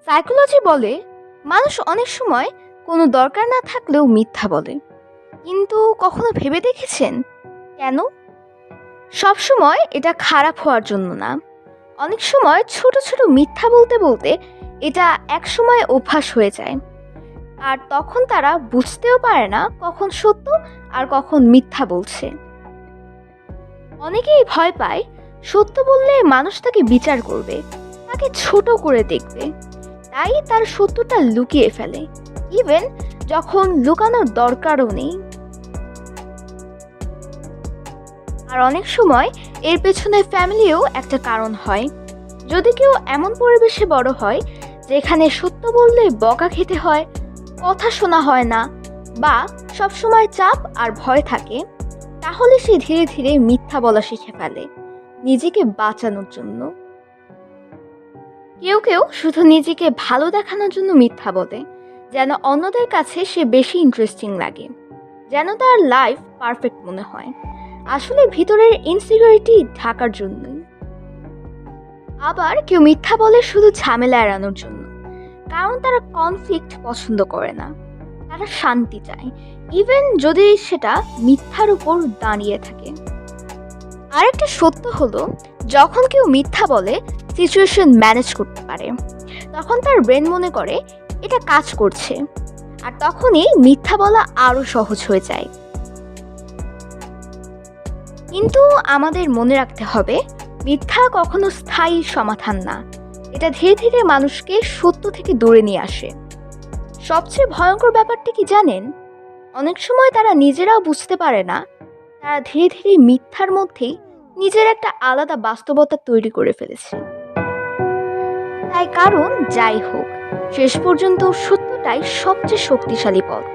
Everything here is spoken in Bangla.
সাইকোলজি বলে মানুষ অনেক সময় কোনো দরকার না থাকলেও মিথ্যা বলে। কিন্তু কখনো ভেবে দেখেছেন কেন? সব সময় এটা খারাপ হওয়ার জন্য না। অনেক সময় ছোট ছোট মিথ্যা বলতে বলতে এটা এক সময় অভ্যাস হয়ে যায়। আর তখন তারা বুঝতেও পারে না কখন সত্য আর কখন মিথ্যা বলছে। অনেকেই ভয় পায় সত্য বললে মানুষ তাকে বিচার করবে, তাকে ছোট করে দেখবে, তাই তার সত্যটা লুকিয়ে ফেলে, ইভেন যখন লুকানোর দরকারও নেই। আর অনেক সময় এর পেছনে ফ্যামিলিও একটা কারণ হয়। যদি কেউ এমন পরিবেশে বড় হয় যেখানে সত্য বললে বকা খেতে হয়, কথা শোনা হয় না, বা সবসময় চাপ আর ভয় থাকে, তাহলে সে ধীরে ধীরে মিথ্যা বলা শিখে ফেলে নিজেকে বাঁচানোর জন্য। কেউ কেউ শুধু নিজেকে ভালো দেখানোর জন্য মিথ্যা বলে, যেন অন্যদের কাছে সে বেশি ইন্টারেস্টিং লাগে, যেন তার লাইফ পারফেক্ট মনে হয়। আসলে ভিতরের ইনসিকিউরিটি ঢাকার জন্যই। আবার কেউ মিথ্যা বলে শুধু ঝামেলা এড়ানোর জন্য, কারণ তারা কনফ্লিক্ট পছন্দ করে না, তারা শান্তি চায়, ইভেন যদি সেটা মিথ্যার উপর দাঁড়িয়ে থাকে। আরেকটা সত্য হলো, যখন কেউ মিথ্যা বলে সিচুয়েশন ম্যানেজ করতে পারে, তখন তার ব্রেন মনে করে এটা কাজ করছে, আর তখনই মিথ্যা বলা আরো সহজ হয়ে যায়। কিন্তু আমাদের মনে রাখতে হবে, মিথ্যা কখনো স্থায়ী সমাধান না। এটা ধীরে ধীরে মানুষকে সত্য থেকে দূরে নিয়ে আসে। সবচেয়ে ভয়ঙ্কর ব্যাপারটা কি জানেন? অনেক সময় তারা নিজেরাও বুঝতে পারে না, তারা ধীরে ধীরে মিথ্যার মধ্যেই নিজের একটা আলাদা বাস্তবতা তৈরি করে ফেলেছে। তাই কারণ যাই হোক, শেষ পর্যন্ত সত্যটাই সবচেয়ে শক্তিশালী পথ।